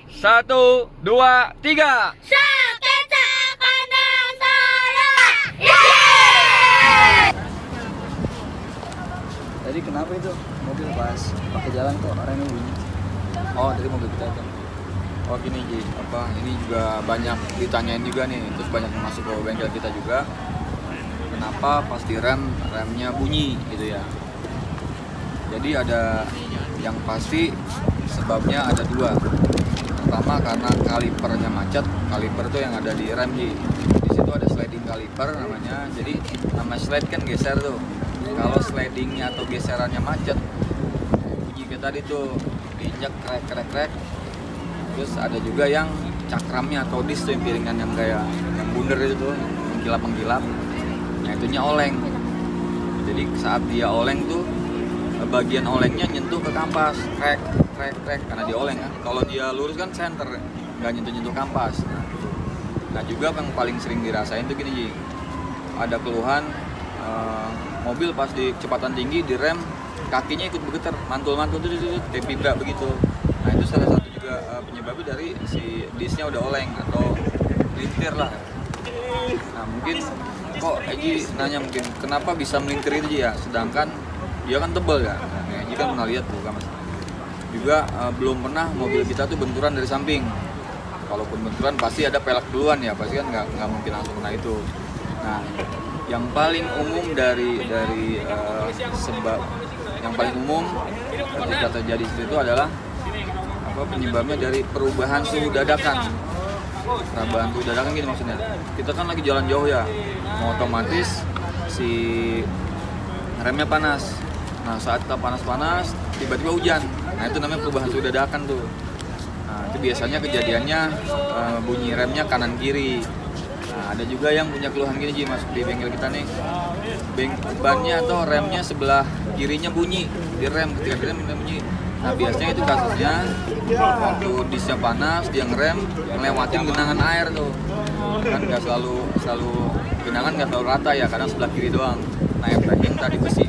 1, 2, 3. Saketa kandang Solo. Yeay! Tadi kenapa itu mobil pas pakai jalan kok remnya bunyi? Oh, tadi mobil kita tuh. Oh gini Ji, ini juga banyak ditanyain juga nih, terus banyak yang masuk ke bengkel kita juga. Kenapa pas remnya bunyi gitu ya? Jadi ada yang pasti sebabnya ada dua. Pertama karena kalipernya macet. Kaliper tuh yang ada di rem Ji. Di situ ada sliding kaliper namanya. Jadi nama slide kan geser tuh. Kalau slidingnya atau geserannya macet, bunyi kayak tadi tuh diinjak krek. Terus ada juga yang cakramnya atau dis tuh yang piringan yang kayak yang bundar itu tuh, menggilap. Nah itunya oleng. Jadi saat dia oleng tuh bagian olengnya nyentuh ke kampas, krek karena dia oleng kan. Kalau dia lurus kan center, nggak nyentuh kampas. Nah juga yang paling sering dirasain tuh gini Ji, ada keluhan mobil pas di kecepatan tinggi di rem kakinya ikut bergetar, mantul tuh kayak vibra begitu. Nah itu salah satu juga penyebabnya dari si disnya udah oleng atau melintir lah. Nah mungkin kok Eji nanya mungkin kenapa bisa melintir itu Ji ya, sedangkan dia kan tebal ya. Nah, Eji kan pernah lihat tuh kan mas. Juga belum pernah mobil kita tuh benturan dari samping. Kalaupun benturan pasti ada pelek duluan ya, pasti kan nggak mungkin langsung kena itu. Nah yang paling umum dari sebab yang paling umum ketika terjadi itu adalah penyebabnya dari perubahan suhu dadakan. Perubahan suhu dadakan gini maksudnya. Kita kan lagi jalan jauh ya, otomatis si remnya panas. Nah saat kita panas tiba-tiba hujan. Nah itu namanya perubahan suhu dadakan tuh. Nah itu biasanya kejadiannya bunyi remnya kanan kiri. Nah ada juga yang punya keluhan gini Ji, masuk di bengkel kita nih. Bannya atau remnya sebelah kirinya bunyi di rem, ketika rem bunyi. Nah biasanya itu kasusnya waktu disnya panas dia ngerem ngelewatin genangan air tuh kan, nggak selalu genangan nggak selalu rata ya, kadang sebelah kiri doang. Nah efeknya tadi besi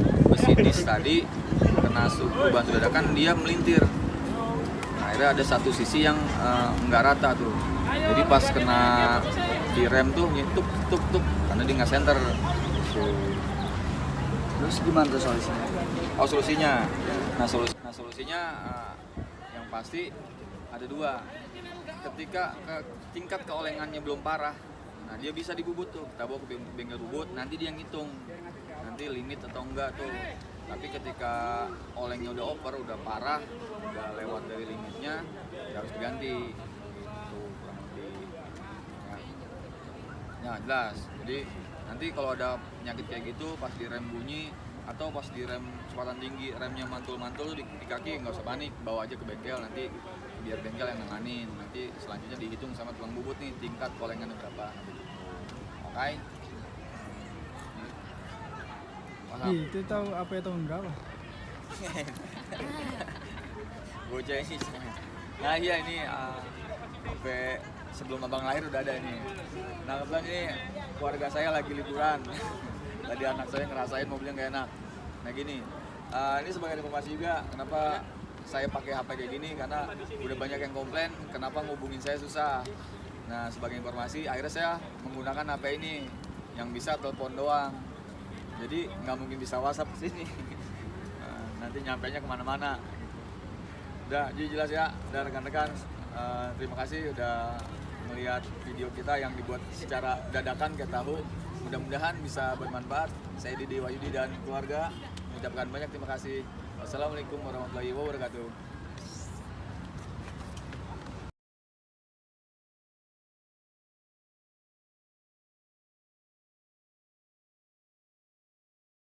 dis tadi kena perubahan suhu dadakan dia melintir. Nah akhirnya ada satu sisi yang nggak rata tuh, jadi pas kena di rem tuh tuk karena dia nggak center. Terus gimana tuh solusinya? Oh solusinya, solusinya yang pasti ada dua. Ketika tingkat keolengannya belum parah, nah dia bisa dibubut tuh. Kita bawa ke bengkel bubut, nanti dia ngitung nanti limit atau enggak tuh. Tapi ketika olengnya udah over, udah parah, udah lewat dari limitnya, ya harus diganti. Gitu kurang lebih. Ya jelas. Jadi nanti kalau ada penyakit kayak gitu pas di rem bunyi atau pas di rem kecepatan tinggi remnya mantul di kaki, nggak usah panik, bawa aja ke bengkel nanti biar bengkel yang nanganin. Nanti selanjutnya dihitung sama tukang bubut nih tingkat kolengannya berapa. Oke? Paham? Itu tahu apa ya tahun berapa? Bocah ini. Nah iya ini sampai sebelum abang lahir udah ada ini. Nah kebetulan ini keluarga saya lagi liburan. Tadi anak saya ngerasain mobilnya nggak enak. Nah gini, ini sebagai informasi juga kenapa saya pakai HP kayak gini, karena udah banyak yang komplain kenapa ngubungin saya susah. Nah sebagai informasi akhirnya saya menggunakan HP ini yang bisa telepon doang. Jadi nggak mungkin bisa WhatsApp sini. Nanti nyampainya kemana-mana. Udah, jadi jelas ya, udah rekan-rekan. Terima kasih udah melihat video kita yang dibuat secara dadakan kayak tahu. Mudah-mudahan bisa bermanfaat. Saya Didi Wahyudi dan keluarga mengucapkan banyak terima kasih. Wassalamualaikum warahmatullahi wabarakatuh.